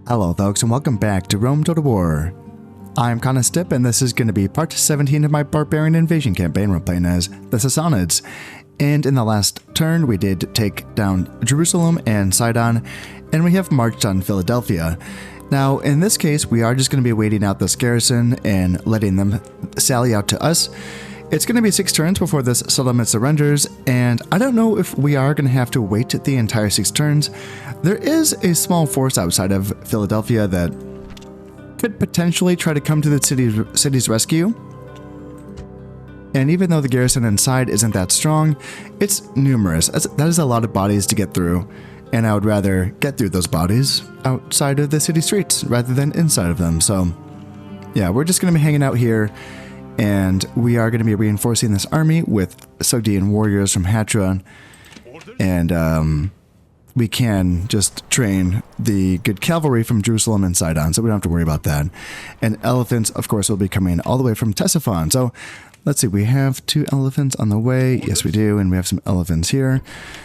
Hello folks and welcome back to Rome Total War. I'm Conostip and this is going to be part 17 of my Barbarian invasion campaign we're playing as the Sassanids. And in the last turn we did take down Jerusalem and Sidon, and we have marched on Philadelphia. Now in this case we are just going to be waiting out this garrison and letting them sally out to us. It's going to be 6 turns before this settlement surrenders, and I don't know if we are going to have to wait the entire 6 turns. There is a small force outside of Philadelphia that could potentially try to come to the city's rescue. And even though the garrison inside isn't that strong, it's numerous. That is a lot of bodies to get through, and I would rather get through those bodies outside of the city streets rather than inside of them. So yeah, we're just going to be hanging out here. And we are going to be reinforcing this army with Sogdian warriors from Hatra. And we can just train the good cavalry from Jerusalem and Sidon, so we don't have to worry about that. And elephants, of course, will be coming all the way from Ctesiphon. So let's see, we have 2 elephants on the way. Yes, we do. And we have some elephants here.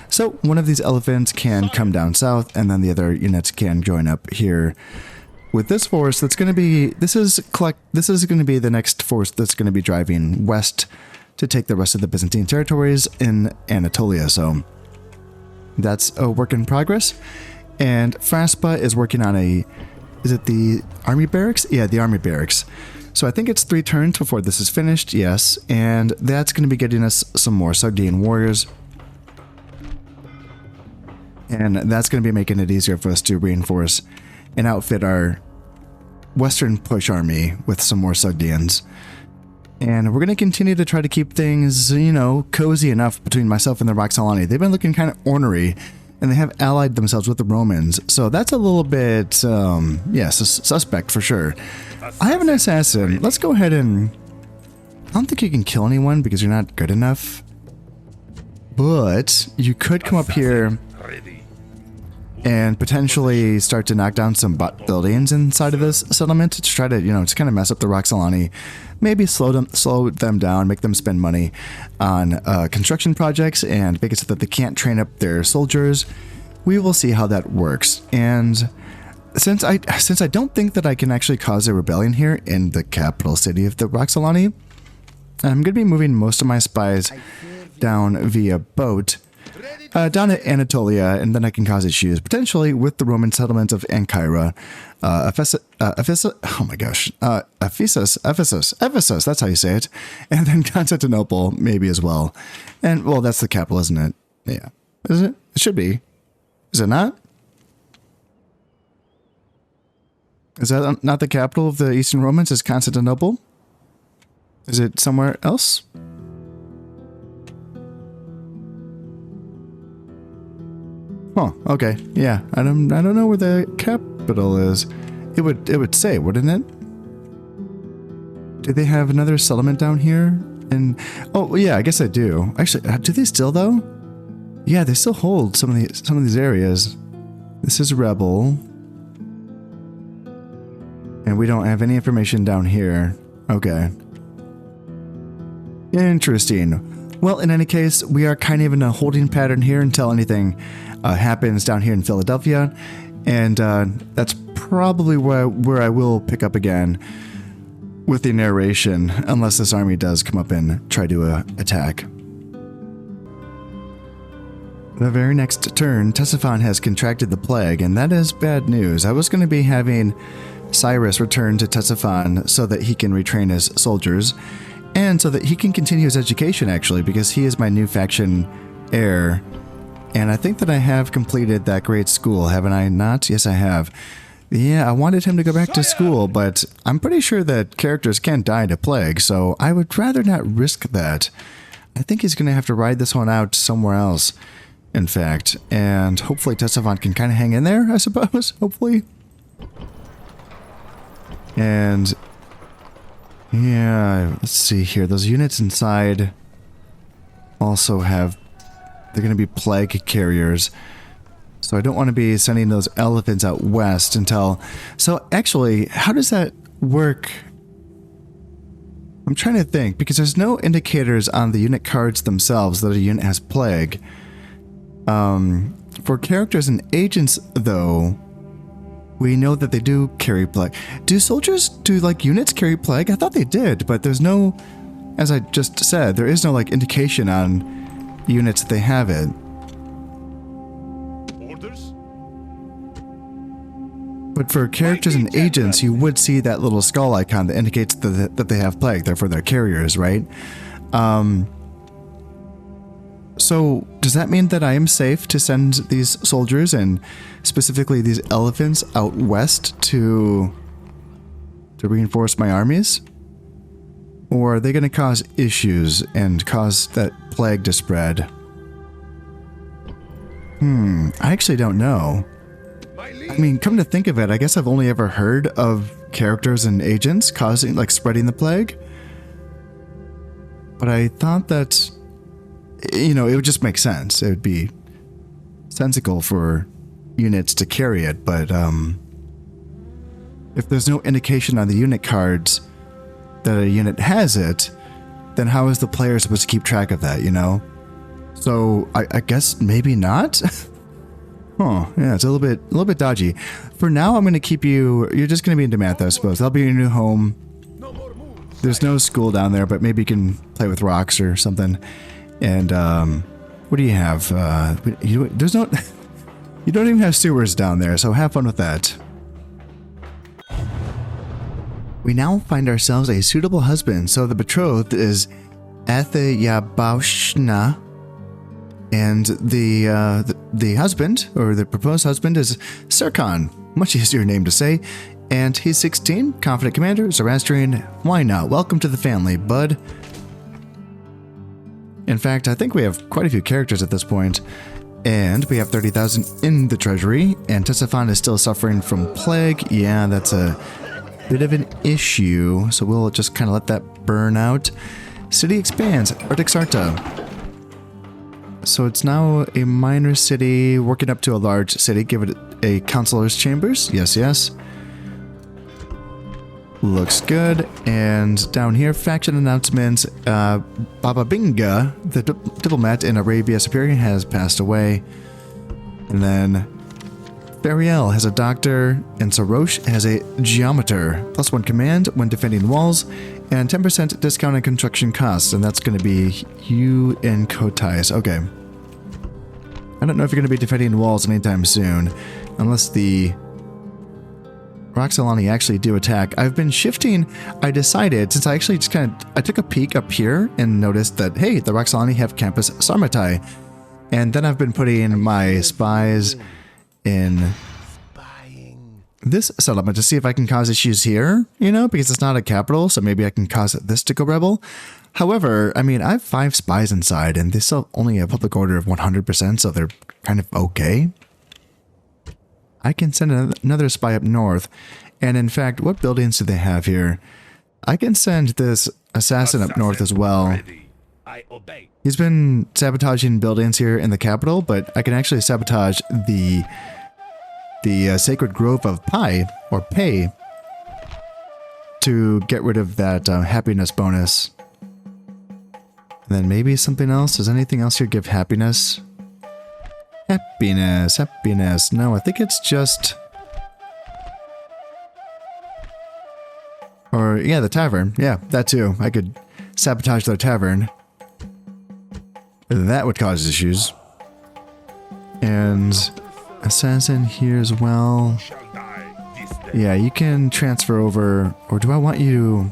So one of these elephants can come down south, and then the other units can join up here. With this force, that's going to be, this is going to be the next force that's going to be driving west to take the rest of the Byzantine territories in Anatolia. So that's a work in progress. And Fraspa is working on is it the army barracks? Yeah, the army barracks. So I think it's 3 turns before this is finished. Yes. And that's going to be getting us some more Sogdian warriors. And that's going to be making it easier for us to reinforce and outfit our western push army with some more Sogdians. And we're going to continue to try to keep things, you know, cozy enough between myself and the Roxolani. They've been looking kind of ornery, and they have allied themselves with the Romans. So that's a little bit, suspect for sure. I have an assassin. Let's go ahead and... I don't think you can kill anyone because you're not good enough. But you could come up here and potentially start to knock down some buildings inside of this settlement to try to, you know, just kind of mess up the Roxolani. Maybe slow them down, make them spend money on construction projects and make it so that they can't train up their soldiers. We will see how that works. And since I don't think that I can actually cause a rebellion here in the capital city of the Roxolani, I'm going to be moving most of my spies down via boat down to Anatolia, and then I can cause issues, potentially with the Roman settlements of Ancyra, Ephesus, that's how you say it, and then Constantinople, maybe as well. And, well, that's the capital, isn't it? Yeah. Is it? It should be. Is it not? Is that not the capital of the Eastern Romans? Is Constantinople? Is it somewhere else? Oh, okay. Yeah, I don't know where the capital is. It would say, wouldn't it? Do they have another settlement down here? And oh yeah, I guess I do. Actually, do they still though? Yeah, they still hold some of these areas. This is Rebel, and we don't have any information down here. Okay. Interesting. Well, in any case, we are kind of in a holding pattern here until anything happens down here in Philadelphia, and that's probably where I will pick up again with the narration, unless this army does come up and try to attack. The very next turn, Ctesiphon has contracted the plague, and that is bad news. I was going to be having Cyrus return to Ctesiphon so that he can retrain his soldiers, and so that he can continue his education, actually, because he is my new faction heir. And I think that I have completed that great school, haven't I not? Yes, I have. Yeah, I wanted him to go back to school, but I'm pretty sure that characters can die to plague, so I would rather not risk that. I think he's going to have to ride this one out somewhere else, in fact. And hopefully Ctesiphon can kind of hang in there, I suppose, hopefully. And yeah, let's see here. Those units inside also have... They're going to be plague carriers. So I don't want to be sending those elephants out west until... So actually, how does that work? I'm trying to think, because there's no indicators on the unit cards themselves that a unit has plague. For characters and agents, though, We know that they do carry plague. Do soldiers, do like units carry plague? I thought they did, but there's no, as I just said, there is no like indication on units that they have it. Orders? But for characters and agents, you would see that little skull icon that indicates that they have plague. Therefore, they're carriers, right? So does that mean that I am safe to send these soldiers and specifically these elephants out west to reinforce my armies? Or are they going to cause issues and cause that plague to spread? I actually don't know. I mean, come to think of it, I guess I've only ever heard of characters and agents causing, like, spreading the plague. But I thought that, you know, it would just make sense. It would be sensical for units to carry it, but if there's no indication on the unit cards that a unit has it, then how is the player supposed to keep track of that, you know? So I guess maybe not? Huh, yeah, it's a little bit dodgy. For now, I'm going to keep you, you're just going to be in Damatha, I suppose. That'll be your new home. There's no school down there, but maybe you can play with rocks or something. And, what do you have? There's no, you don't even have sewers down there, so have fun with that. We now find ourselves a suitable husband, so the betrothed is Athayabaushna, and the husband, or the proposed husband, is Serkan, much easier name to say, and he's 16, confident commander, Zoroastrian. Why not? Welcome to the family, bud. In fact, I think we have quite a few characters at this point, and we have 30,000 in the treasury, and Tessafan is still suffering from plague. Yeah, that's a bit of an issue, so we'll just kind of let that burn out. City expands, Artaxarta. So it's now a minor city, working up to a large city. Give it a councilor's chambers. Yes, yes. Looks good. And down here, faction announcements. Baba Binga, the diplomat in Arabia Superior, has passed away. And then Bariel has a doctor, and Sarosh has a geometer. +1 command when defending walls, and 10% discount on construction costs. And that's going to be you and Kotais. Okay. I don't know if you're going to be defending walls anytime soon, unless the Roxolani actually do attack. I've been shifting. I decided, since I actually just I took a peek up here and noticed that, hey, the Roxolani have Campus Sarmatai. And then I've been putting my spies in this settlement to see if I can cause issues here, you know, because it's not a capital, so maybe I can cause this to go rebel. However, I mean, I have 5 spies inside, and they still only have public order of 100%, so they're kind of okay. I can send another spy up north, and in fact, what buildings do they have here? I can send this assassin up north as well. He's been sabotaging buildings here in the capital, but I can actually sabotage the Sacred Grove of Pai, or Pei, to get rid of that happiness bonus. And then maybe something else. Does anything else here give happiness? Happiness, happiness. No, I think it's just... Or, yeah, the tavern. Yeah, that too. I could sabotage their tavern. That would cause issues. And assassin here as well. Yeah, you can transfer over. Or do I want you...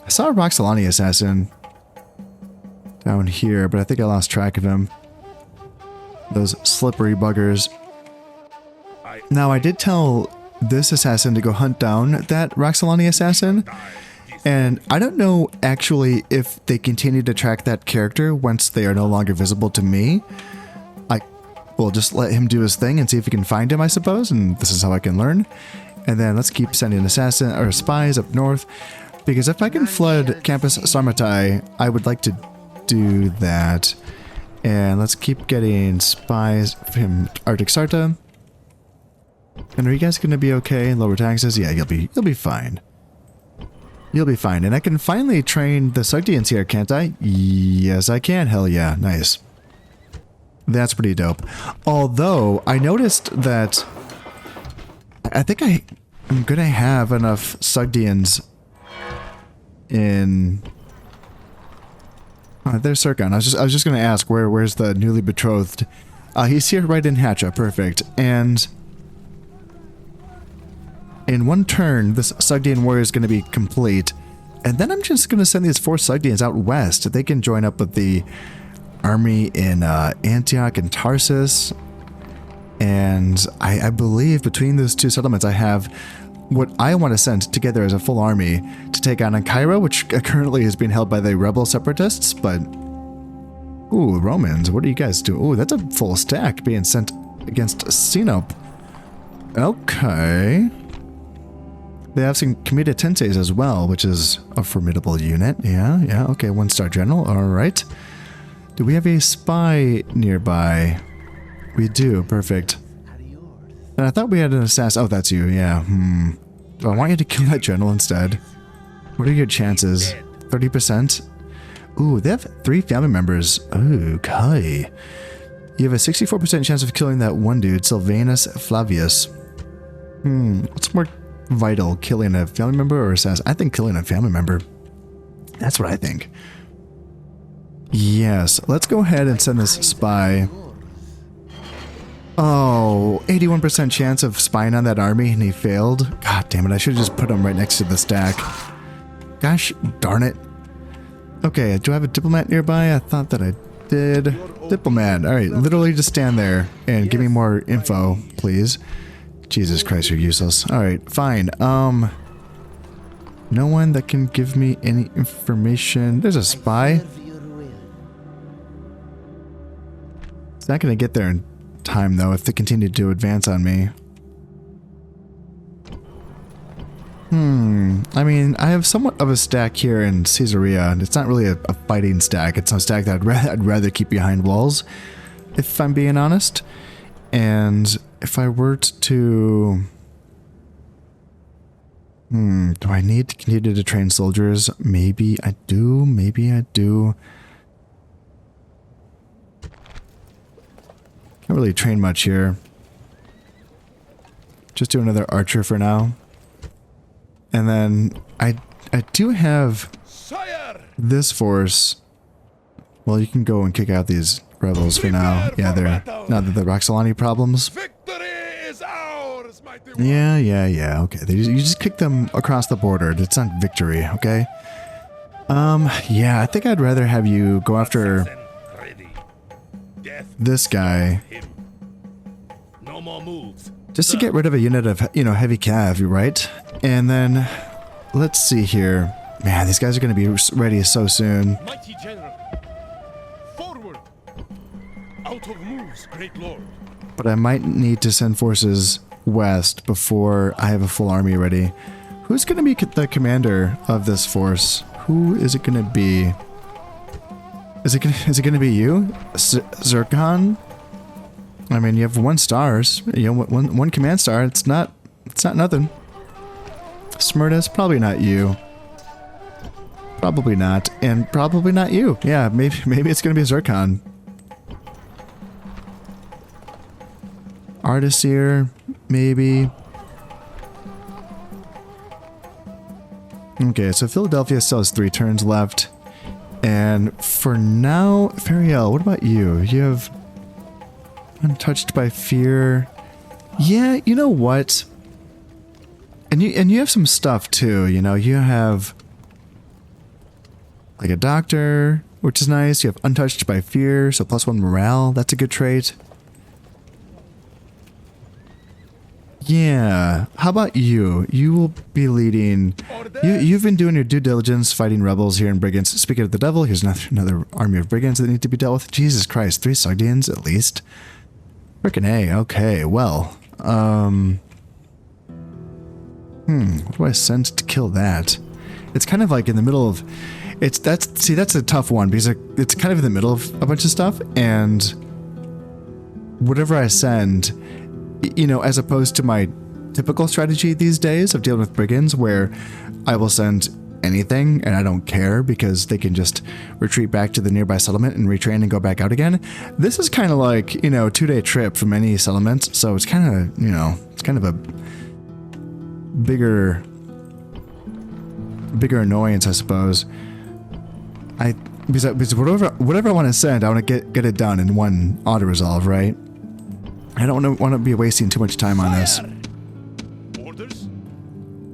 I saw a Roxolani assassin down here, but I think I lost track of him. Those slippery buggers. Now, I did tell this assassin to go hunt down that Roxolani assassin, and I don't know actually if they continue to track that character once they are no longer visible to me. I will just let him do his thing and see if we can find him, I suppose, and this is how I can learn. And then let's keep sending assassin or spies up north, because if I can flood Campus Sarmatai, I would like to do that. And let's keep getting spies from Artaxarta. And are you guys going to be okay? Lower taxes? Yeah, you'll be fine. You'll be fine. And I can finally train the Sugdians here, can't I? Yes, I can. Hell yeah. Nice. That's pretty dope. Although, I noticed that I think I'm gonna have enough Sugdians in... Oh, there's Sirkon. I was just gonna ask, where's the newly betrothed? He's here right in Hatcha, perfect. And in one turn, this Sugdian warrior is gonna be complete. And then I'm just gonna send these 4 Sugdians out west. They can join up with the army in Antioch and Tarsus. And I believe between those 2 settlements, I have what I want to send together as a full army to take on Cairo, which currently is being held by the rebel separatists. But, ooh, Romans, what do you guys do? Ooh, that's a full stack being sent against Sinope. Okay. They have some Comitatenses as well, which is a formidable unit. Yeah, okay, 1-star general, alright. Do we have a spy nearby? We do, perfect. And I thought we had an assassin. Oh, that's you, yeah. I want you to kill that general instead. What are your chances? 30%? Ooh, they have 3 family members. Okay. You have a 64% chance of killing that one dude, Silvanus Flavius. What's more vital, killing a family member or assassin? I think killing a family member. That's what I think. Yes, let's go ahead and send this spy. Oh, 81% chance of spying on that army and he failed. God damn it, I should have just put him right next to the stack. Gosh darn it. Okay, do I have a diplomat nearby? I thought that I did. Diplomat, alright, literally just stand there and give me more info, please. Jesus Christ, you're useless. Alright, fine. No one that can give me any information. There's a spy. It's not gonna get there in time though if they continue to advance on me. I mean, I have somewhat of a stack here in Caesarea, and it's not really a fighting stack. It's a stack that I'd rather keep behind walls, if I'm being honest. And if I were to... do I need to continue to train soldiers? Maybe I do, maybe I do. Can't really train much here. Just do another archer for now. And then I do have this force. Well, you can go and kick out these rebels for now. Yeah, they're not the Roxolani problems. Yeah. Okay, you just kick them across the border. It's not victory, okay? Yeah, I think I'd rather have you go after this guy. Just to get rid of a unit of, heavy cav, right? And then, let's see here. Man, these guys are going to be ready so soon. Mighty general, forward! Out of moves, great lord. But I might need to send forces west before I have a full army ready. Who's going to be the commander of this force? Who is it going to be? Is it going to be you, Zircon? I mean, you have 1 stars. One command star. It's not nothing. Smyrnas, probably not you. Probably not, and probably not you. Yeah, maybe it's going to be Zircon. Artiseer, maybe. Okay, so Philadelphia still has 3 turns left. And for now, Fariel, what about you? You have untouched by fear. Yeah, you know what? And you have some stuff too, you have like a doctor, which is nice. You have untouched by fear, so +1 morale, that's a good trait. Yeah, how about you? You will be leading... You've been doing your due diligence fighting rebels here in Brigands. Speaking of the devil, here's another army of Brigands that need to be dealt with. Jesus Christ, 3 Sogdians at least. Frickin' A, okay, well. What do I send to kill that? It's kind of like in the middle of... that's a tough one, because it's kind of in the middle of a bunch of stuff, and whatever I send... as opposed to my typical strategy these days of dealing with brigands, where I will send anything and I don't care because they can just retreat back to the nearby settlement and retrain and go back out again. This is kind of like, 2-day trip from any settlement, so it's kind of, it's kind of a bigger annoyance, I suppose. Because whatever I want to send, I want to get it done in one auto resolve, right? I don't want to be wasting too much time on this. Orders?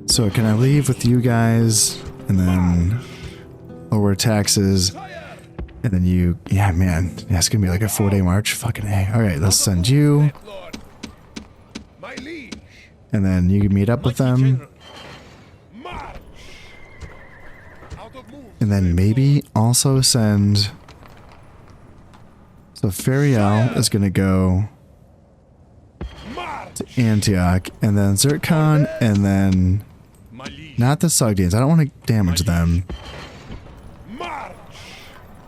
So can I leave with you guys, and then lower taxes, and then you? Yeah, man, yeah, it's gonna be like a 4-day march. Fucking A. All right, let's send you, My liege. and then you can meet up with them. March. Out of moves. And then maybe also send... So Fariel is going to go March. to Antioch, and then Zircon, and then... My liege. Not the Sogdians, I don't want to damage them. March.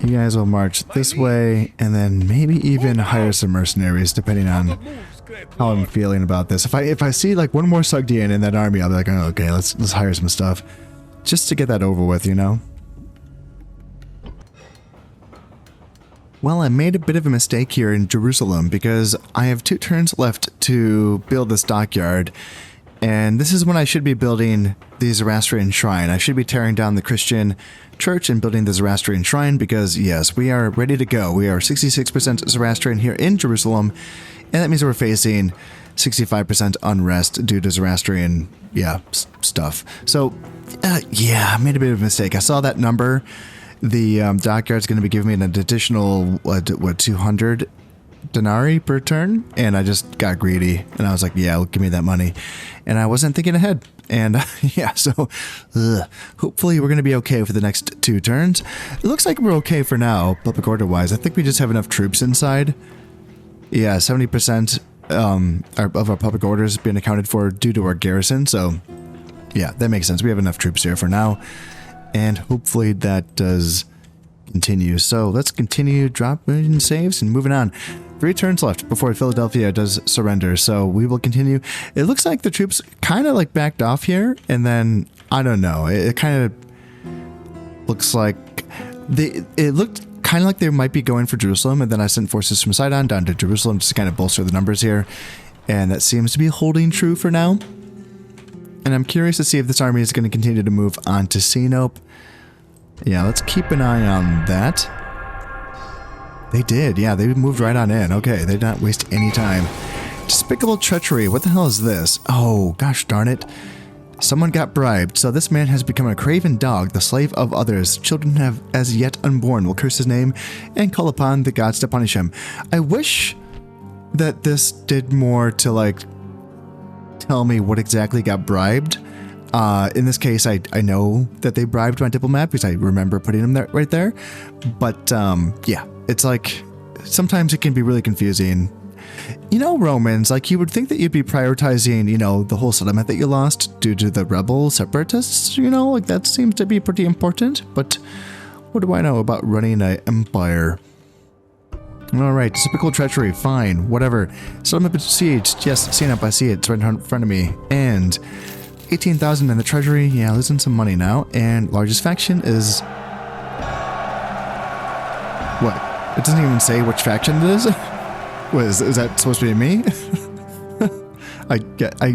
You guys will march this way, and then maybe even hire some mercenaries, depending on Moves, great how I'm lord. feeling about this. If I see like one more Sogdian in that army, I'll be like, oh, okay, let's hire some stuff. Just to get that over with, you know? Well, I made a bit of a mistake here in Jerusalem because I have 2 turns left to build this dockyard, and this is when I should be building the Zoroastrian shrine. I should be tearing down the Christian church and building the Zoroastrian shrine because, yes, we are ready to go. We are 66% Zoroastrian here in Jerusalem, and that means we're facing 65% unrest due to Zoroastrian, stuff. So, yeah, I made a bit of a mistake. I saw that number. The dockyard's going to be giving me an additional, what, 200 denarii per turn? And I just got greedy, and I was like, yeah, give me that money. And I wasn't thinking ahead. And yeah, so hopefully we're going to be okay for the next 2 turns. It looks like we're okay for now, public order-wise. I think we just have enough troops inside. Yeah, 70% of our public orders being accounted for due to our garrison. So yeah, that makes sense. We have enough troops here for now. And hopefully that does continue. So let's continue dropping saves and moving on. 3 turns left before Philadelphia does surrender. So we will continue. It looks like the troops kind of like backed off here. And then, I don't know. It kind of looks like it looked kind of like they might be going for Jerusalem. And then I sent forces from Sidon down to Jerusalem just to kind of bolster the numbers here. And that seems to be holding true for now. And I'm curious to see if this army is going to continue to move on to Sinope. Yeah, let's keep an eye on that. They did. Yeah, they moved right on in. Okay, they did not waste any time. Despicable treachery. What the hell is this? Oh, gosh darn it. Someone got bribed. So this man has become a craven dog, the slave of others. Children have as yet unborn will curse his name and call upon the gods to punish him. I wish that this did more to, like, tell me what exactly got bribed. In this case, I know that they bribed my diplomat because I remember putting them there right there. But yeah, it's like sometimes it can be really confusing. You know, Romans, like you would think that you'd be prioritizing, you know, the whole settlement that you lost due to the rebel separatists, you know, like that seems to be pretty important. But what do I know about running an empire? Alright, typical treachery, fine, whatever. Settlement besieged, yes, seen up, I see it, it's right in front of me. And 18,000 in the treasury, yeah, losing some money now. And largest faction is... What? It doesn't even say which faction it is? Is that supposed to be me?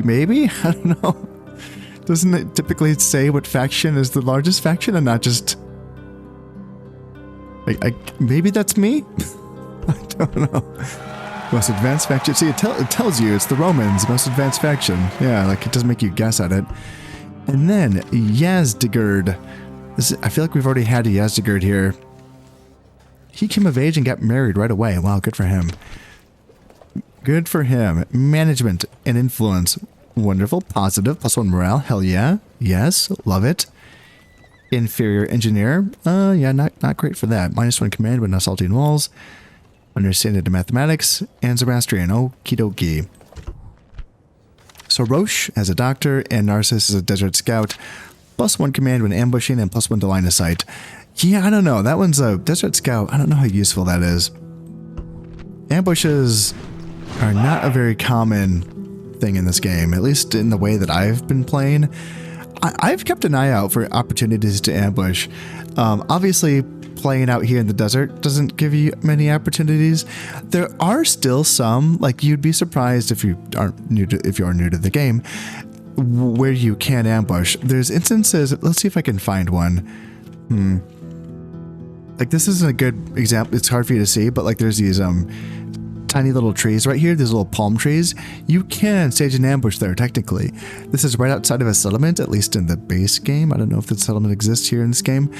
Maybe? I don't know. Doesn't it typically say what faction is the largest faction and not just... maybe that's me? I don't know. Most advanced faction. See, it tells you it's the Romans, most advanced faction. Yeah, like it doesn't make you guess at it. And then Yazdegerd. I feel like we've already had a Yazdegerd here. He came of age and got married right away. Wow, good for him. Good for him. Management and influence. Wonderful. Positive. +1 morale. Hell yeah. Yes. Love it. Inferior engineer. Yeah, not great for that. -1 command when assaulting walls. Understanding to mathematics, and Zoroastrian, okie dokie. So Roche as a doctor, and Narcissus as a desert scout, +1 command when ambushing, and +1 to line of sight. Yeah, I don't know, that one's a desert scout, I don't know how useful that is. Ambushes are not a very common thing in this game, at least in the way that I've been playing. I've kept an eye out for opportunities to ambush. Obviously, playing out here in the desert doesn't give you many opportunities. There are still some, like you'd be surprised if you are new to the game. where you can ambush. There's instances, let's see if I can find one. Like this isn't a good example, it's hard for you to see, but like there's these tiny little trees right here, these little palm trees. You can stage an ambush there technically. This is right outside of a settlement, at least in the base game. I don't know if the settlement exists here in this game,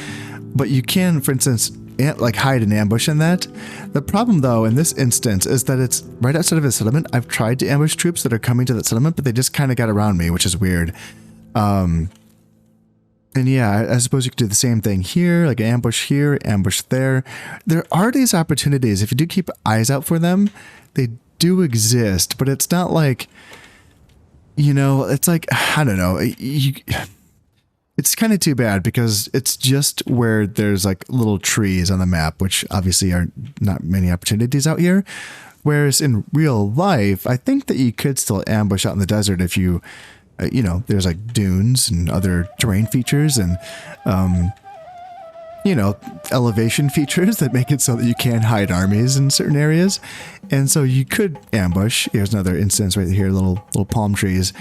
but you can, for instance, like hide an ambush in that. The problem though in this instance is that it's right outside of a settlement. I've tried to ambush troops that are coming to that settlement, but they just kind of got around me, which is weird. And yeah, I suppose you could do the same thing here, like ambush here, ambush there. There are these opportunities. If you do keep eyes out for them, they do exist, but it's not like, you know, it's like, I don't know. It's kind of too bad because it's just where there's like little trees on the map, which obviously are not many opportunities out here. Whereas in real life, I think that you could still ambush out in the desert if you, you know, there's like dunes and other terrain features and, you know, elevation features that make it so that you can hide armies in certain areas. And so you could ambush. Here's another instance right here, little palm trees.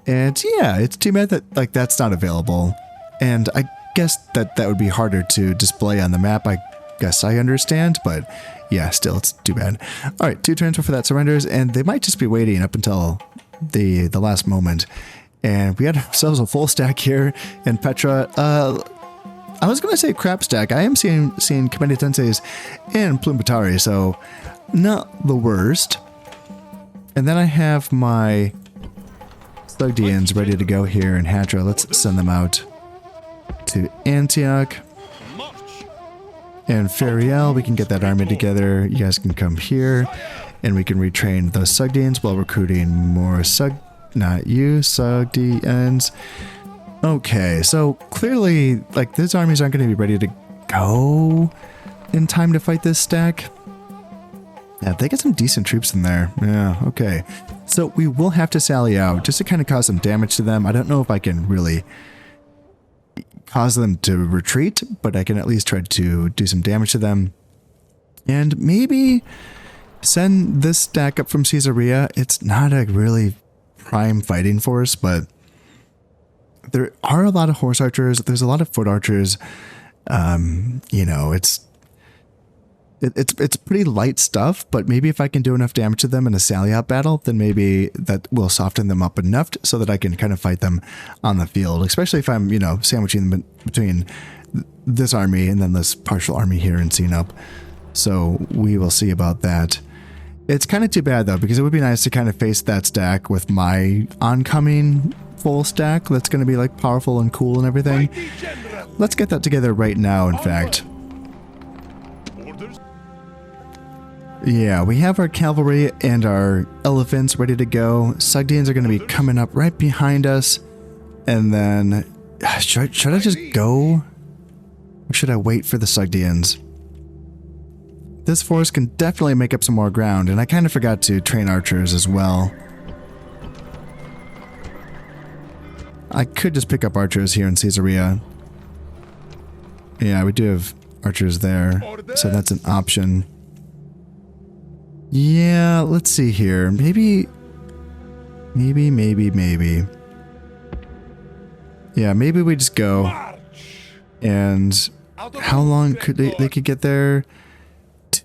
And yeah, it's too bad that like that's not available. And I guess that would be harder to display on the map. I guess I understand, but yeah, still it's too bad. All right, 2 turns before that surrenders, and they might just be waiting up until the last moment. And we had ourselves a full stack here in Petra. I was going to say crap stack. I am seeing Commander Tenseis and Plumbatari, so not the worst. And then I have my Slugdians ready to go here in Hatra. Let's send them out to Antioch. And Fariel, we can get that army together. You guys can come here, and we can retrain those Sugdians while recruiting more Sugdians. Okay, so clearly, like, these armies aren't going to be ready to go in time to fight this stack. Yeah, they get some decent troops in there. Yeah, okay. So we will have to sally out just to kind of cause some damage to them. I don't know if I can really cause them to retreat, but I can at least try to do some damage to them. And maybe send this stack up from Caesarea. It's not a really prime fighting force, but there are a lot of horse archers. There's a lot of foot archers. You know, it's pretty light stuff, but maybe if I can do enough damage to them in a sally out battle, then maybe that will soften them up enough so that I can kind of fight them on the field, especially if I'm, you know, sandwiching them between this army and then this partial army here in Sinop. So we will see about that. It's kind of too bad though, because it would be nice to kind of face that stack with my oncoming full stack that's going to be like powerful and cool and everything. Let's get that together right now, in fact. Yeah, we have our cavalry and our elephants ready to go. Sugdians are going to be coming up right behind us. And then, should I just go? Or should I wait for the Sugdians? This force can definitely make up some more ground, and I kind of forgot to train archers as well. I could just pick up archers here in Caesarea. Yeah, we do have archers there, so that's an option. Yeah, let's see here. Maybe. Yeah, maybe we just go. And how long could they could get there?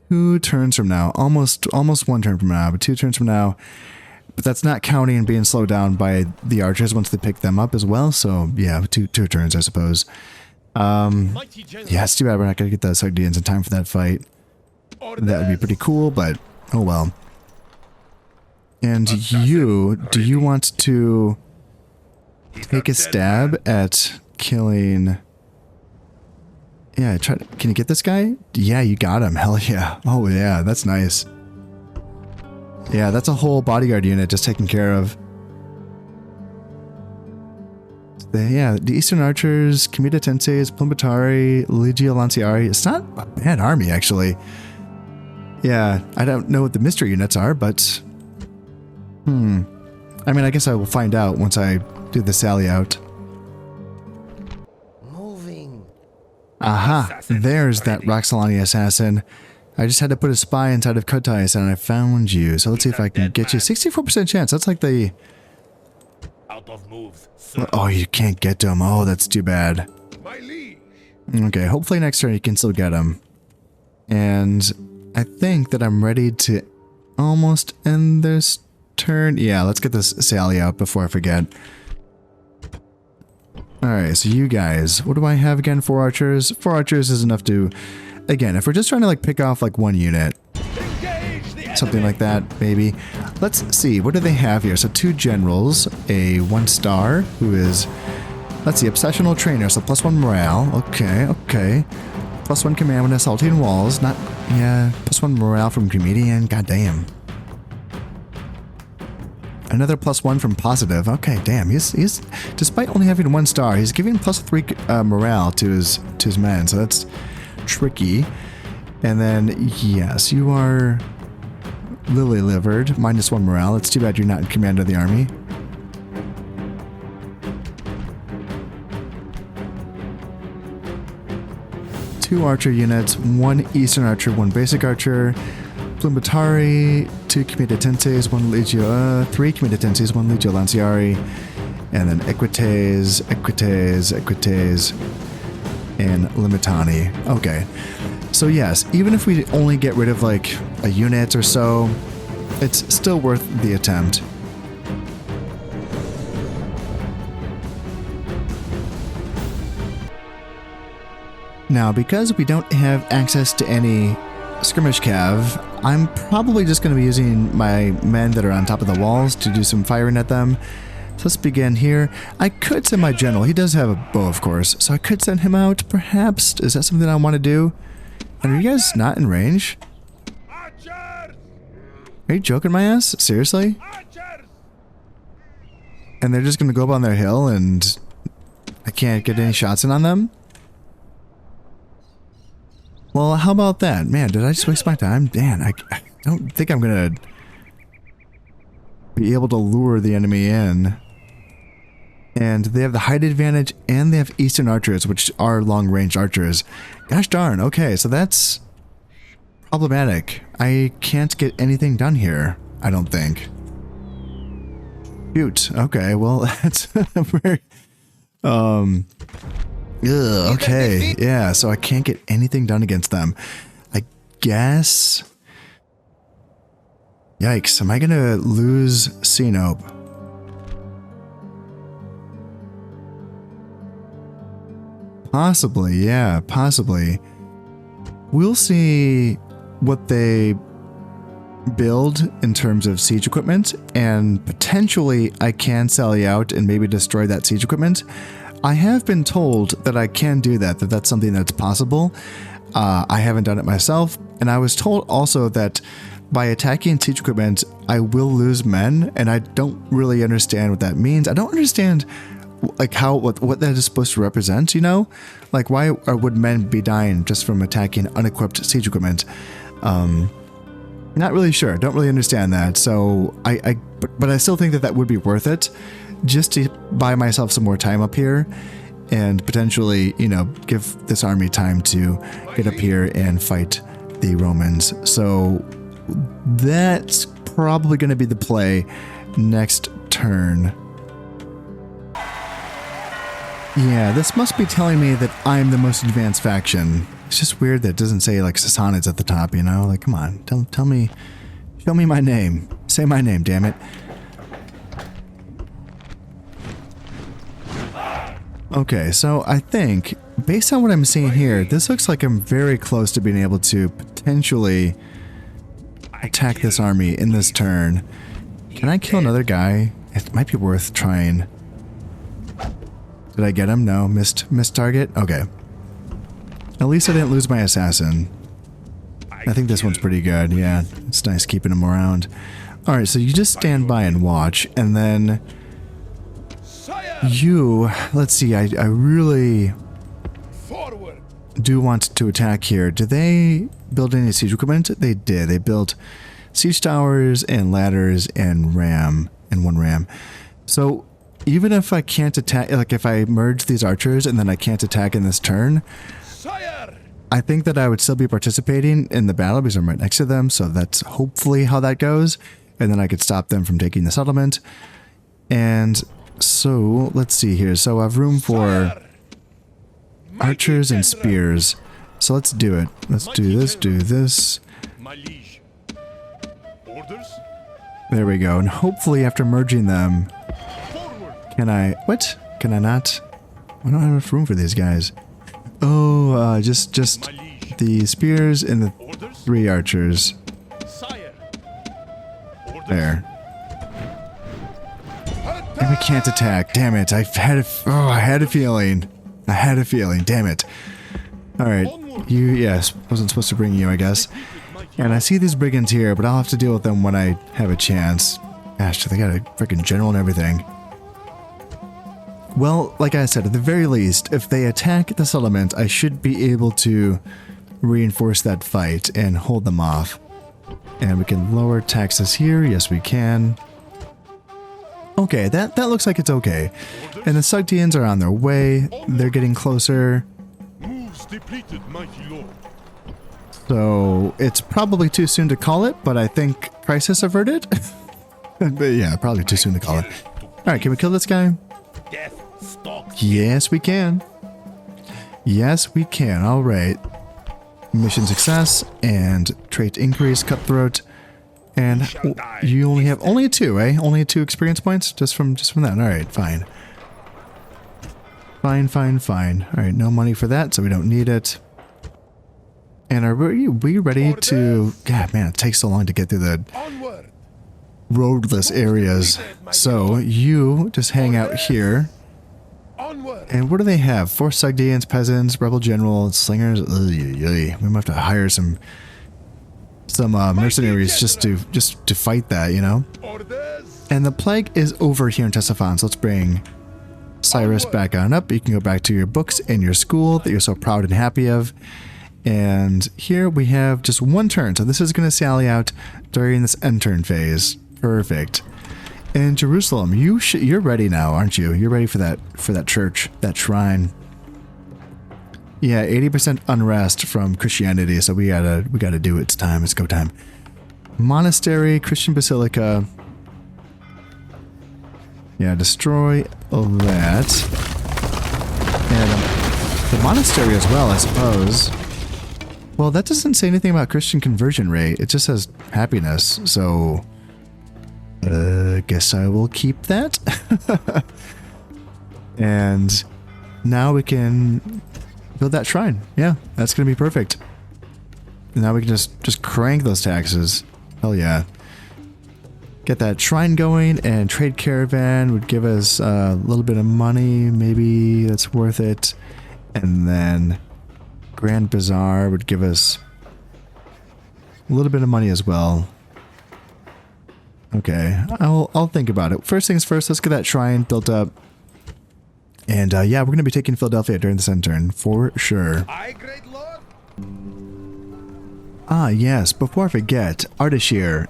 2 turns from now. Almost 1 turn from now, but 2 turns from now. But that's not counting being slowed down by the archers once they pick them up as well. So yeah, two turns, I suppose. Yeah, it's too bad we're not going to get the Sugdians in time for that fight. That would be pretty cool, but oh well. And do you want to take a stab at killing... Yeah, can you get this guy? Yeah, you got him. Hell yeah. Oh yeah, that's nice. Yeah, that's a whole bodyguard unit just taken care of. Yeah, the Eastern Archers, Comita Tenseis, Plumbatari, Legio Lanciari. It's not a bad army, actually. Yeah, I don't know what the mystery units are, but... I mean, I guess I will find out once I do the sally out. Aha, there's that Roxolani assassin. I just had to put a spy inside of Kotais and I found you. So let's see if I can get you. 64% chance. That's like the Out of moves, sir. Oh, you can't get to him. Oh, that's too bad. My liege. Okay, hopefully next turn you can still get him. And I think that I'm ready to almost end this turn. Yeah, let's get this Sally out before I forget. Alright, so you guys, what do I have again? 4 archers? 4 archers is enough to... Again, if we're just trying to like pick off like one unit, something like that, maybe. Let's see, what do they have here? So 2 generals, a 1 star, who is, let's see, obsessional trainer, so +1 morale. Okay, okay. +1 command when assaulting walls. Not, yeah, +1 morale from comedian. Goddamn. Another +1 from positive. Okay, damn. He's despite only having 1 star, he's giving +3 morale to his men. So that's tricky. And then yes, you are lily livered. -1 morale. It's too bad you're not in command of the army. Two archer units, 1 eastern archer, 1 basic archer. Plumbetari, 2 comitatenses, 1 legio, 3 comitatenses, 1 legio lanciari, and then equites, and limitani. Okay, so yes, even if we only get rid of like a unit or so, it's still worth the attempt. Now, because we don't have access to any skirmish cav, I'm probably just going to be using my men that are on top of the walls to do some firing at them. So let's begin here. I could send my general. He does have a bow, of course, so I could send him out, perhaps. Is that something I want to do? And are you guys not in range? Are you joking my ass? Seriously? And they're just going to go up on their hill and I can't get any shots in on them? Well, how about that? Man, did I just waste my time? Man, I don't think I'm gonna be able to lure the enemy in. And they have the height advantage and they have eastern archers, which are long-range archers. Gosh darn, okay, so that's problematic. I can't get anything done here, I don't think. Shoot, okay, well, that's very... Ugh, okay, yeah, so I can't get anything done against them. I guess... Yikes, am I gonna lose Sinope? Possibly, yeah, possibly. We'll see what they build in terms of siege equipment, and potentially I can sally out and maybe destroy that siege equipment. I have been told that I can do that, that's something that's possible. I haven't done it myself, and I was told also that by attacking siege equipment, I will lose men, and I don't really understand what that means. I don't understand like what that is supposed to represent, you know? Like why would men be dying just from attacking unequipped siege equipment? Not really sure, don't really understand that. So but I still think that would be worth it, just to buy myself some more time up here and potentially, you know, give this army time to get up here and fight the Romans. So that's probably going to be the play next turn. Yeah, this must be telling me that I'm the most advanced faction. It's just weird that it doesn't say like Sassanids at the top, you know? Like, come on, tell me, show me my name. Say my name, damn it. Okay, so I think, based on what I'm seeing here, this looks like I'm very close to being able to potentially attack this army in this turn. Can I kill another guy? It might be worth trying. Did I get him? No, missed target? Okay. At least I didn't lose my assassin. I think this one's pretty good, yeah. It's nice keeping him around. Alright, so you just stand by and watch, and then... You, let's see, I really do want to attack here. Did they build any siege equipment? They did. They built siege towers and ladders and one ram. So even if I can't attack, like if I merge these archers and then I can't attack in this turn, I think that I would still be participating in the battle because I'm right next to them. So that's hopefully how that goes. And then I could stop them from taking the settlement. And So, let's see here. So I have room for archers and spears. So let's do it. Let's do this. My liege. Orders? There we go. And hopefully after merging them, Forward. can I... What? Can I not? I don't have enough room for these guys. Oh, just My liege. the spears and the Orders? 3 archers. Sire. Orders? There. And we can't attack. Damn it. I had a feeling. I had a feeling. Damn it. Alright. You, yes. Wasn't supposed to bring you, I guess. And I see these brigands here, but I'll have to deal with them when I have a chance. Gosh, they got a freaking general and everything. Well, like I said, at the very least, if they attack the settlement, I should be able to reinforce that fight and hold them off. And we can lower taxes here. Yes, we can. Okay, that looks like it's okay. And the Sugdians are on their way. They're getting closer. Moves depleted, mighty lord. So it's probably too soon to call it, but I think crisis averted. But yeah, probably too soon to call it. Alright, can we kill this guy? Death stalks. Yes, we can. Yes, we can. Alright. Mission success and trait increase, cutthroat. And you only have only 2, eh? Only 2 experience points just from that. All right, fine. Fine. All right, no money for that, so we don't need it. And are we ready to... God, man, it takes so long to get through the Onward. roadless areas. So you just hang out here. Onward. And what do they have? 4 Sugdians, peasants, rebel generals, slingers. We might have to hire some mercenaries just to fight that, you know. Orders. And the plague is over here in Tessafan, so let's bring Cyrus back on up. You can go back to your books and your school that you're so proud and happy of. And here we have just 1 turn, so this is going to sally out during this end turn phase. Perfect. And Jerusalem, you're ready now, aren't you? You're ready for that church, that shrine. Yeah, 80% unrest from Christianity, so we gotta do it. It's time. It's go time. Monastery, Christian Basilica. Yeah, destroy that. And the monastery as well, I suppose. Well, that doesn't say anything about Christian conversion rate. It just says happiness, so... guess I will keep that. And now we can... build that shrine. Yeah, that's gonna be perfect. Now we can just crank those taxes. Hell yeah. Get that shrine going, and trade caravan would give us a little bit of money. Maybe that's worth it. And then Grand Bazaar would give us a little bit of money as well. Okay, I'll think about it. First things first, let's get that shrine built up. And yeah, we're going to be taking Philadelphia during this end turn, for sure. Aye, great lord. Ah, yes, before I forget, Ardashir,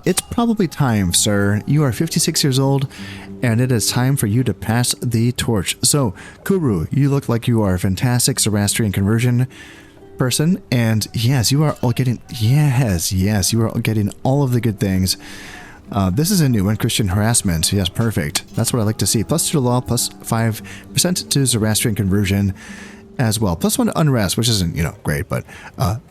it's probably time, sir. You are 56 years old, and it is time for you to pass the torch. So, Kuru, you look like you are a fantastic Zoroastrian conversion person, and yes, you are all getting, yes, you are getting all of the good things. This is a new one, Christian harassment. Yes, perfect. That's what I like to see. Plus 2 to law, plus 5% to Zoroastrian conversion as well. Plus 1 to unrest, which isn't, great, but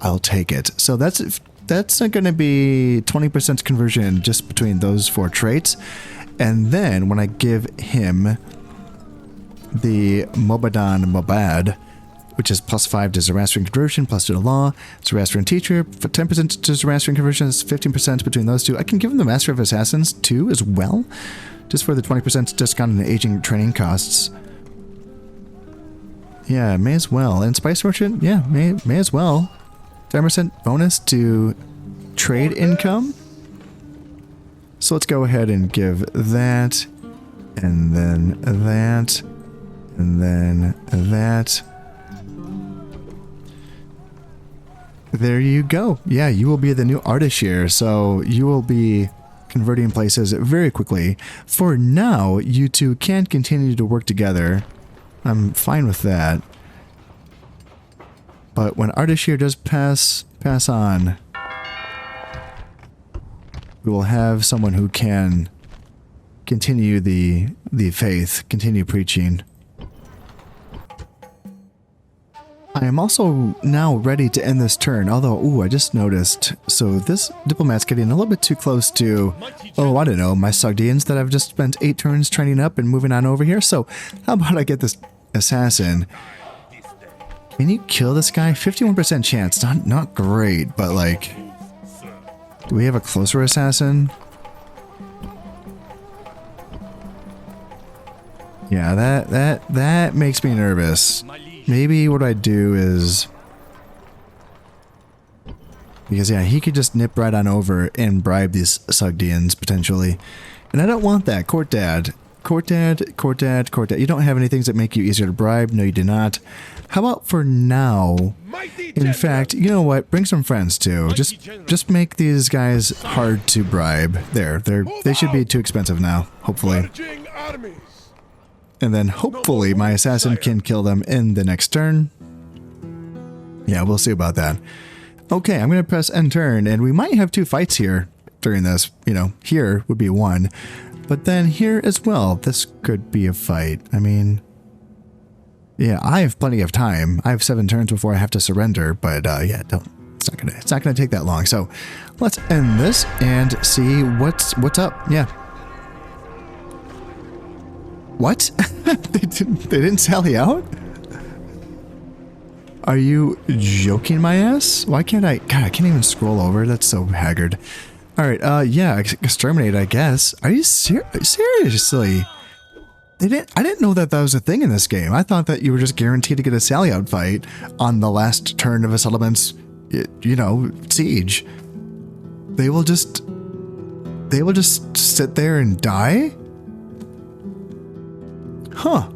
I'll take it. So that's going to be 20% conversion just between those 4 traits. And then when I give him the Mobad, which is plus 5 to Zoroastrian conversion, plus 2 to law, Zoroastrian teacher, for 10% to Zoroastrian conversion, is 15% between those 2. I can give him the Master of Assassins too as well, just for the 20% discount in aging training costs. Yeah, may as well. And Spice Merchant, yeah, may as well. 10% bonus to trade income. So let's go ahead and give that, and then that, and then that. There you go. Yeah, you will be the new Ardashir, so you will be converting places very quickly. For now, you two can continue to work together. I'm fine with that. But when Ardashir does pass on, we will have someone who can continue the faith, continue preaching. I am also now ready to end this turn, although, ooh, I just noticed, so this diplomat's getting a little bit too close to, oh, I don't know, my Sogdians that I've just spent 8 turns training up and moving on over here, so how about I get this assassin? Can you kill this guy? 51% chance, not great, but like, do we have a closer assassin? Yeah, that makes me nervous. Maybe what I do is, because yeah, he could just nip right on over and bribe these Sogdians potentially, and I don't want that. Court dad, you don't have any things that make you easier to bribe. No, you do not. How about for now? In fact, you know what? Bring some friends too. Just make these guys hard to bribe. They should be too expensive now. Hopefully. And then hopefully my assassin can kill them in the next turn. Yeah, we'll see about that. Okay, I'm going to press end turn, and we might have 2 fights here during this. You know, here would be 1. But then here as well, this could be a fight. I mean, yeah, I have plenty of time. I have 7 turns before I have to surrender, but yeah, it's not gonna take that long. So let's end this and see what's up. Yeah. What? they didn't sally out? Are you joking my ass? Why can't I? God, I can't even scroll over. That's so haggard. All right, yeah, exterminate, I guess. Are you seriously? I didn't know that was a thing in this game. I thought that you were just guaranteed to get a sally out fight on the last turn of a settlement's, you know, siege. They will just sit there and die? Huh.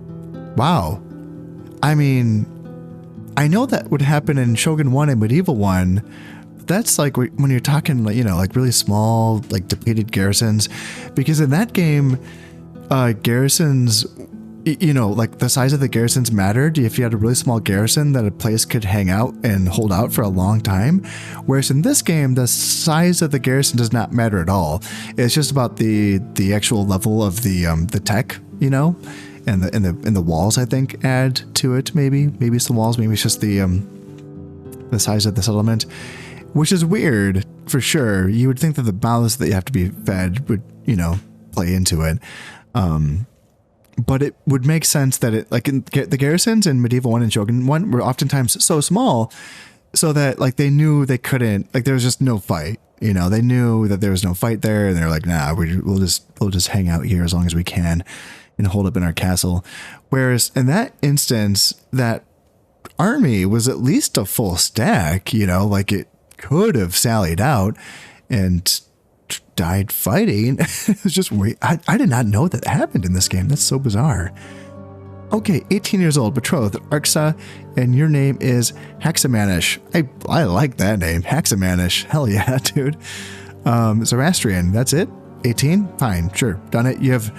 Wow. I mean, I know that would happen in Shogun 1 and Medieval 1. That's like when you're talking, you know, like really small, like depleted garrisons. Because in that game, garrisons, you know, like the size of the garrisons mattered. If you had a really small garrison, that a place could hang out and hold out for a long time. Whereas in this game, the size of the garrison does not matter at all. It's just about the actual level of the tech, you know. And the walls, I think, add to it. Maybe it's the walls. Maybe it's just the size of the settlement, which is weird for sure. You would think that the mouths that you have to be fed would, you know, play into it. But it would make sense that it, like in the garrisons in Medieval 1 and Shogun 1 were oftentimes so small, so that like they knew they couldn't, like there was just no fight. You know, they knew that there was no fight there, and they're like, nah, we'll just hang out here as long as we can and hold up in our castle. Whereas in that instance, that army was at least a full stack, you know, like it could have sallied out and died fighting. It was just weird. I did not know that happened in this game. That's so bizarre. Okay, 18 years old, betrothed, Arxa, and your name is Hexamanish. I like that name, Hexamanish. Hell yeah, dude. Zoroastrian, that's it? 18? Fine, sure, done it. You have...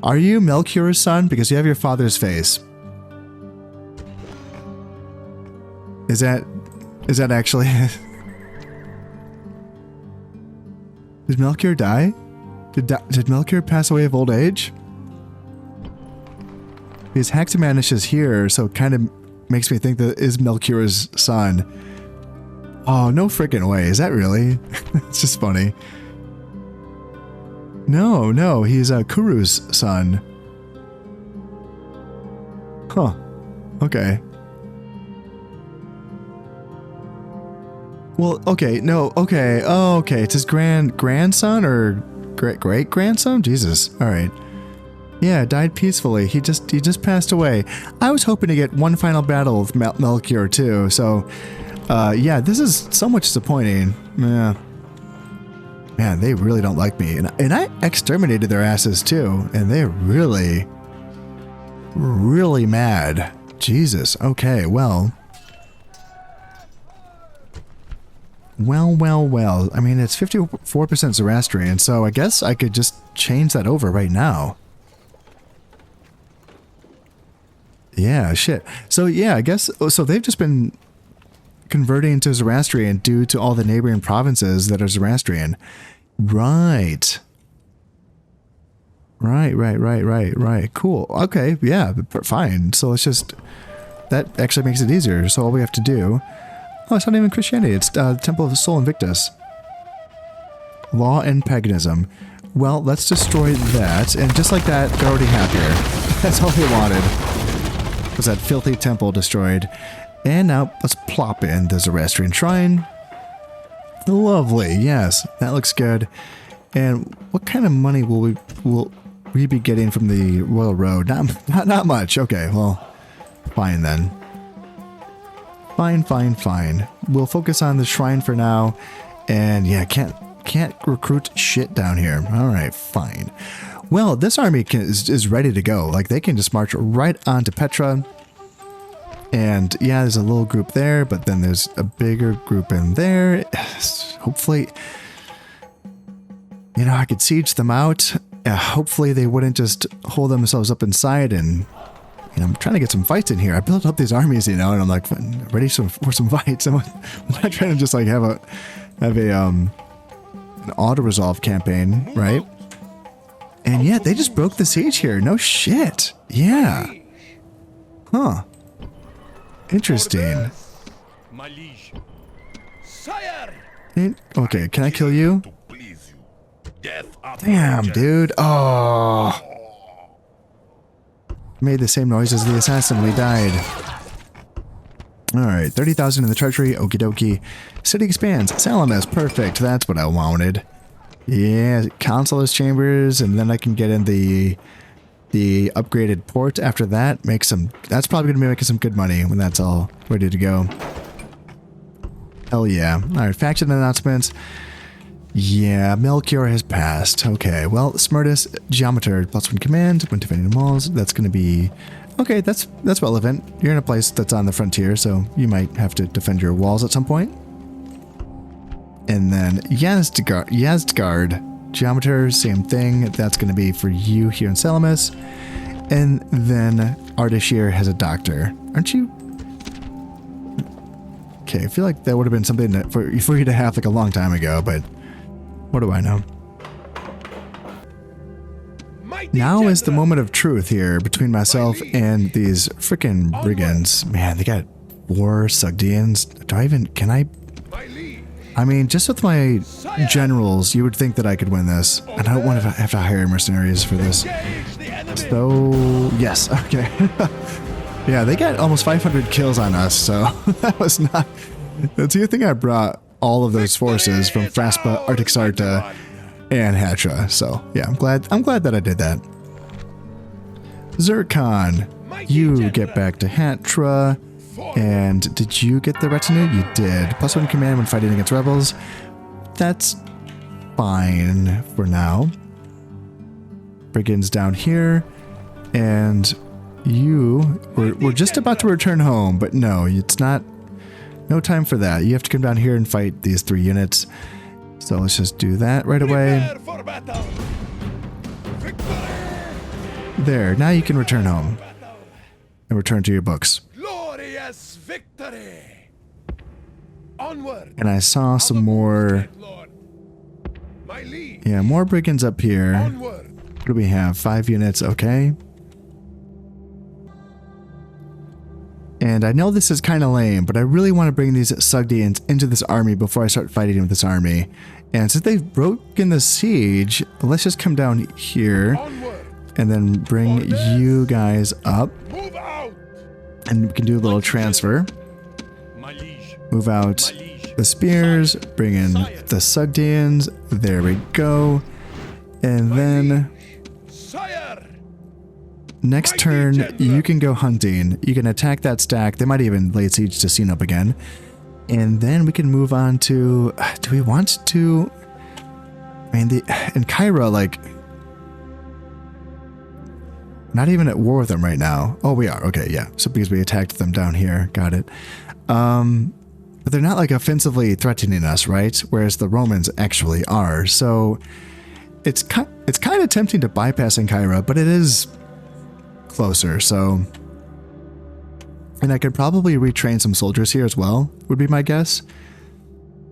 Are you Melchior's son? Because you have your father's face. Is that actually... Did Melchior die? Did Melchior pass away of old age? Because Hexamanish is here, so it kind of makes me think that is Melchior's son. Oh, no freaking way. Is that really? It's just funny. No, he's Kuru's son. Huh. Okay. Well, okay, no, okay, oh, okay, it's his grandson or great-grandson? Jesus, alright. Yeah, died peacefully. He just passed away. I was hoping to get one final battle with Melchior too, so, yeah, this is somewhat disappointing. Yeah. Man, they really don't like me. And I exterminated their asses too, and they're really, really mad. Jesus, okay, well. Well. I mean, it's 54% Zoroastrian, so I guess I could just change that over right now. Yeah, shit. So yeah, I guess, so they've just been converting to Zoroastrian due to all the neighboring provinces that are Zoroastrian. Right. Right. Cool. Okay, yeah, fine. So let's just... That actually makes it easier. So all we have to do... Oh, it's not even Christianity. It's the Temple of Sol Invictus. Law and paganism. Well, let's destroy that. And just like that, they're already happier. That's all they wanted. Was that filthy temple destroyed. And now let's plop in the Zoroastrian Shrine. Lovely. Yes, that looks good. And what kind of money will we be getting from the Royal Road? Not much. Okay, well, fine then. Fine. We'll focus on the shrine for now. And yeah, can't recruit shit down here. All right, fine. Well, this army is ready to go. Like, they can just march right onto Petra. And yeah, there's a little group there, but then there's a bigger group in there. Hopefully, you know, I could siege them out. Hopefully they wouldn't just hold themselves up inside. And, you know, I'm trying to get some fights in here. I built up these armies, you know, and I'm like ready for some fights. I'm not trying to just like have an auto-resolve campaign, right? And yeah, they just broke the siege here. No shit. Yeah. Huh. Interesting. My liege. Sire! Okay, can I kill you? To please you. Death Damn, dude. Oh. Made the same noise as the assassin when he died. Alright, 30,000 in the treasury. Okie dokie. City expands. Salamis. Perfect. That's what I wanted. Yeah, consular's chambers, and then I can get in the upgraded port after that. That's probably going to be making some good money when that's all ready to go. Hell yeah. Alright, faction announcements. Yeah, Melchior has passed. Okay, well, Smyrtus, Geometer, +1 command, when defending walls. That's going to be... Okay, that's relevant. You're in a place that's on the frontier, so you might have to defend your walls at some point. And then Yazdgard, Geometer, same thing. That's going to be for you here in Salamis. And then Ardashir has a doctor. Aren't you? Okay, I feel like that would have been something that for you to have like a long time ago, but what do I know? Now is the moment of truth here between myself and these freaking brigands. Man, they got 4 Sugdians. Can I mean, just with my generals, you would think that I could win this. And I don't want to have to hire mercenaries for this. So, yes, okay. Yeah, they got almost 500 kills on us, so that was not... That's a good thing I brought all of those forces from Fraspa, Artaxarta, and Hatra. So, yeah, I'm glad that I did that. Zircon, you get back to Hatra. And did you get the retinue? You did. +1 command when fighting against rebels. That's fine for now. Brigands down here. And we're just about to return home, but no, it's not. No time for that. You have to come down here and fight these 3 units. So let's just do that right away. There, now you can return home. And return to your books. Victory! Onward! And I saw some more... Yeah, more brigands up here. Onward. What do we have? 5 units, okay. And I know this is kind of lame, but I really want to bring these Sugdians into this army before I start fighting with this army. And since they've broken the siege, let's just come down here and then bring you guys up. And we can do a little transfer. Move out the spears, bring in the Sugdians. There we go. And then next turn, you can go hunting. You can attack that stack. They might even lay siege to Sinop again. And then we can move on to... Do we want to... I mean, in Cairo, like... Not even at war with them right now. Oh, we are. Okay, yeah. So because we attacked them down here. Got it. But they're not like offensively threatening us, right? Whereas the Romans actually are. So it's kind of tempting to bypass Cairo, but it is closer. So, and I could probably retrain some soldiers here as well, would be my guess.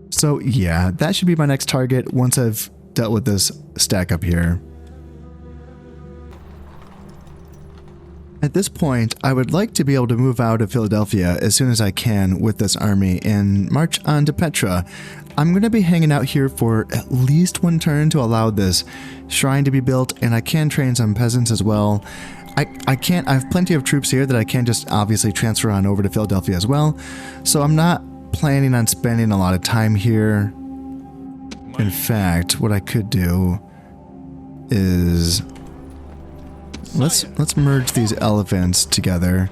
So yeah, that should be my next target once I've dealt with this stack up here. At this point, I would like to be able to move out of Philadelphia as soon as I can with this army and march on to Petra. I'm going to be hanging out here for at least one turn to allow this shrine to be built, and I can train some peasants as well. I have plenty of troops here that I can just obviously transfer on over to Philadelphia as well, so I'm not planning on spending a lot of time here. In fact, what I could do is let's merge these elephants together,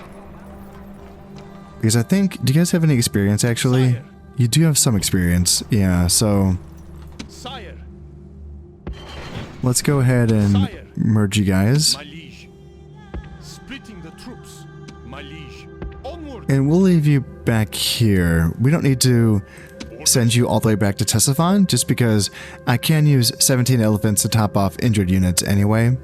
because I think, do you guys have any experience actually? You do have some experience, yeah, so let's go ahead and merge you guys. And we'll leave you back here. We don't need to send you all the way back to Ctesiphon, just because I can use 17 elephants to top off injured units anyway.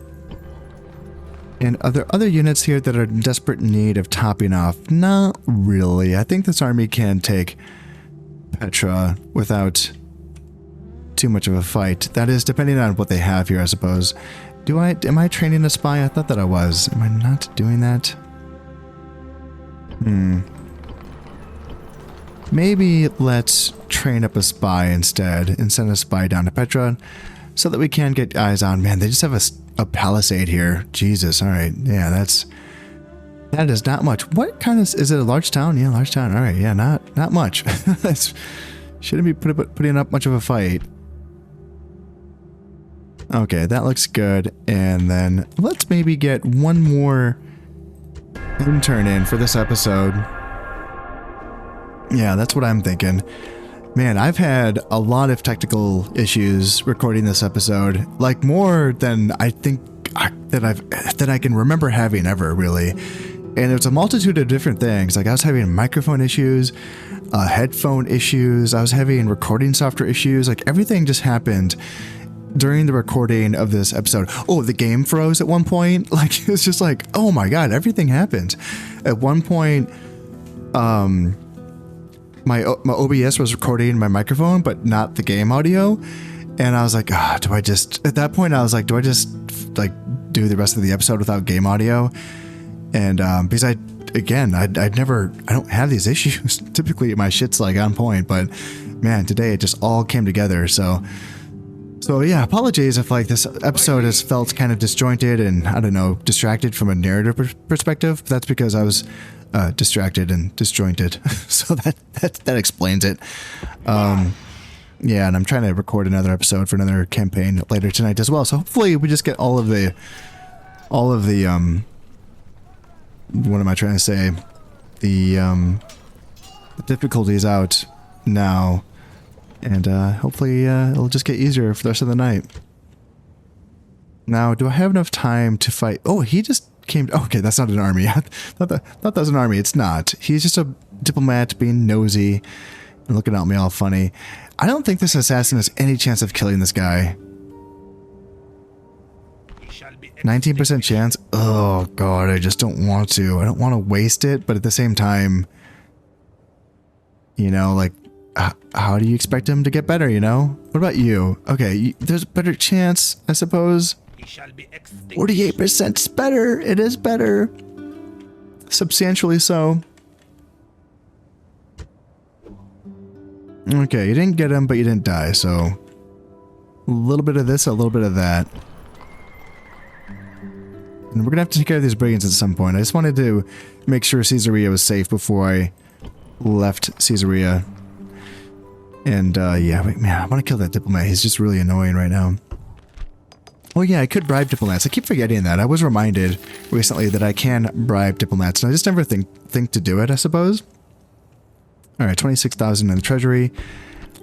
And are there other units here that are in desperate need of topping off? Not really. I think this army can take Petra without too much of a fight. That is, depending on what they have here, I suppose. Am I training a spy? I thought that I was. Am I not doing that? Maybe let's train up a spy instead and send a spy down to Petra so that we can get eyes on. Man, they just have a palisade here. Jesus, alright. Yeah, that is not much. What kind of, is it a large town? Yeah, large town. Alright, yeah, not much. Shouldn't be putting up much of a fight. Okay, that looks good. And then let's maybe get one more intern in for this episode. Yeah, that's what I'm thinking. Man, I've had a lot of technical issues recording this episode, like more than I think that I can remember having ever, really. And it's a multitude of different things. Like I was having microphone issues, headphone issues, I was having recording software issues, like everything just happened during the recording of this episode. Oh, the game froze at one point. Like, it's just like, oh my god, everything happened. At one point, my OBS was recording my microphone, but not the game audio. And I was like, at that point, I was like, do I just, like, do the rest of the episode without game audio? And, because I don't have these issues. Typically, my shit's, like, on point, but, man, today it just all came together, so yeah, apologies if like this episode has felt kind of disjointed and, I don't know, distracted from a narrative perspective. That's because I was distracted and disjointed. So that explains it. Yeah, and I'm trying to record another episode for another campaign later tonight as well. So hopefully we just get all of the what am I trying to say? The difficulties out now. And hopefully it'll just get easier for the rest of the night. Now, do I have enough time to fight? Oh, he just came... Okay, that's not an army. I thought that was an army. It's not. He's just a diplomat being nosy and looking at me all funny. I don't think this assassin has any chance of killing this guy. 19% chance? Oh, God, I just don't want to. I don't want to waste it, but at the same time, you know, like... how do you expect him to get better, you know? What about you? Okay, there's a better chance, I suppose. 48% better. It is better. Substantially so. Okay, you didn't get him, but you didn't die, so... a little bit of this, a little bit of that. And we're gonna have to take care of these brigands at some point. I just wanted to make sure Caesarea was safe before I left Caesarea. And, yeah, but, man, I want to kill that diplomat. He's just really annoying right now. Oh, yeah, I could bribe diplomats. I keep forgetting that. I was reminded recently that I can bribe diplomats, and I just never think to do it, I suppose. Alright, 26,000 in the treasury.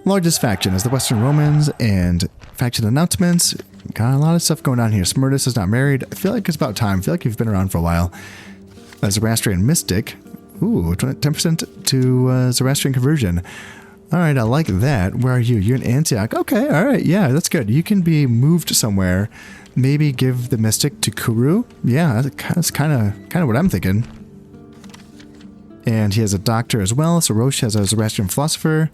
Largest faction is the Western Romans, and faction announcements. Got a lot of stuff going on here. Smyrtus is not married. I feel like it's about time. I feel like you've been around for a while. Zoroastrian Mystic. Ooh, 10% to Zoroastrian conversion. Alright, I like that. Where are you? You're in Antioch. Okay, alright, yeah, that's good. You can be moved somewhere. Maybe give the Mystic to Kuru. Yeah, that's kind of what I'm thinking. And he has a doctor as well, so Roche has a Zoroastrian philosopher.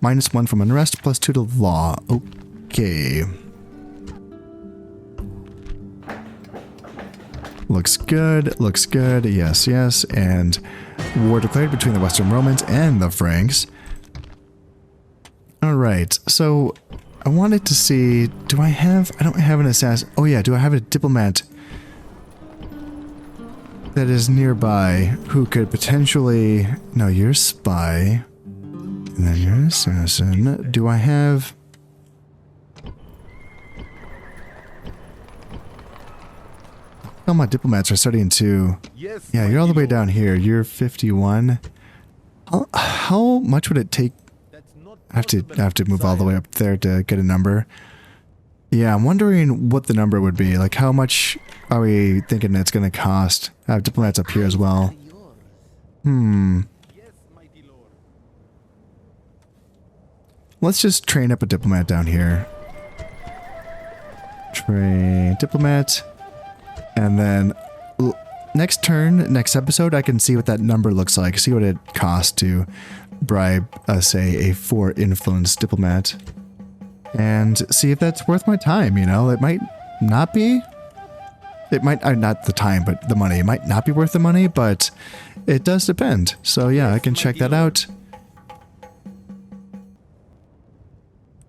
-1 from unrest, +2 to law. Okay. Looks good, looks good. Yes, yes. And war declared between the Western Romans and the Franks. Alright, so I wanted to see, I don't have an assassin. Oh yeah, do I have a diplomat that is nearby who could potentially... No, you're a spy. And then you're an assassin. Do I have... Oh, my diplomats are starting to... Yeah, you're all the way down here. You're 51. How much would it take? I have to move all the way up there to get a number. Yeah, I'm wondering what the number would be. Like, how much are we thinking it's going to cost? I have diplomats up here as well. Let's just train up a diplomat down here. Train diplomat. And then next turn, next episode, I can see what that number looks like. See what it costs to bribe, say, a 4 influence diplomat. And see if that's worth my time, you know? It might not be. It might, not the time, but the money. It might not be worth the money, but it does depend. So yeah, I can check that out.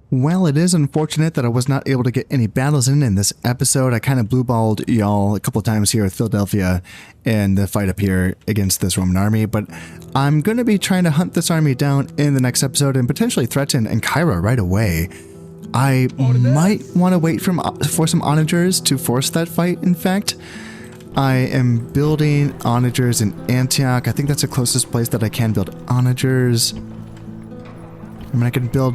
Well, it is unfortunate that I was not able to get any battles in this episode. I kind of blue-balled y'all a couple times here with Philadelphia and the fight up here against this Roman army, but I'm going to be trying to hunt this army down in the next episode and potentially threaten Ankara right away. I might want to wait for some onagers to force that fight, in fact. I am building onagers in Antioch. I think that's the closest place that I can build onagers. I mean, I can build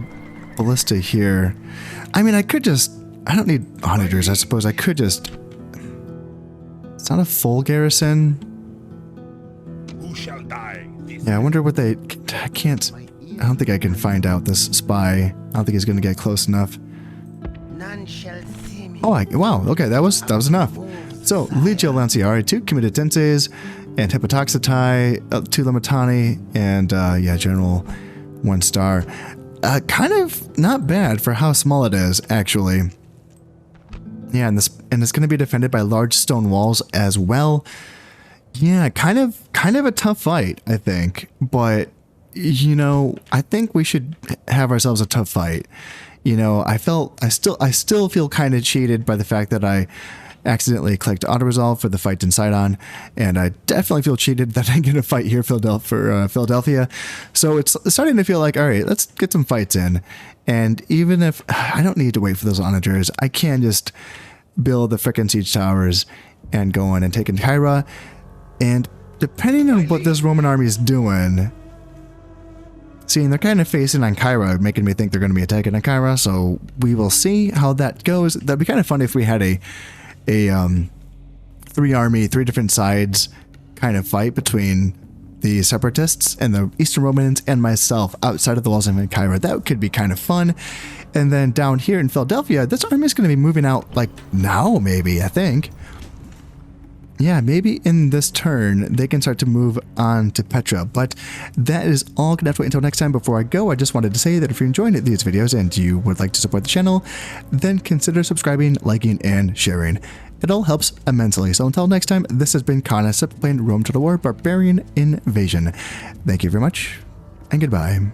ballista here. I mean, I could just... I don't need onagers, I suppose. I could just... It's not a full garrison. Who shall die? Yeah, I wonder what they... I can't... I don't think I can find out this spy. I don't think he's going to get close enough. Oh, wow. Okay, that was enough. So, Legio Lanciari, 2 Comitatenses, and Hepatoxytai, 2 Limitani, and, yeah, General 1 star. Kind of not bad for how small it is, actually. Yeah, and it's going to be defended by large stone walls as well. Yeah, kind of a tough fight, I think. But, you know, I think we should have ourselves a tough fight. You know, I still feel kind of cheated by the fact that I accidentally clicked auto-resolve for the fight in Sidon, and I definitely feel cheated that I get a fight here for Philadelphia. So it's starting to feel like, all right, let's get some fights in. And even if I don't need to wait for those onagers, I can just build the frickin' siege towers and go in and take Ankara. And depending on what this Roman army is doing, seeing they're kind of facing Ankara, making me think they're going to be attacking Ankara, so we will see how that goes. That'd be kind of fun if we had a 3 different sides kind of fight between the separatists and the Eastern Romans and myself outside of the walls of Ankara. That could be kind of fun. And then down here in Philadelphia, this army is going to be moving out like now, maybe, I think. Yeah, maybe in this turn, they can start to move on to Petra. But that is all. Gonna have to wait until next time. Before I go, I just wanted to say that if you're enjoying these videos and you would like to support the channel, then consider subscribing, liking, and sharing. It all helps immensely. So until next time, this has been Kana, playing Rome Total War Barbarian Invasion. Thank you very much, and goodbye.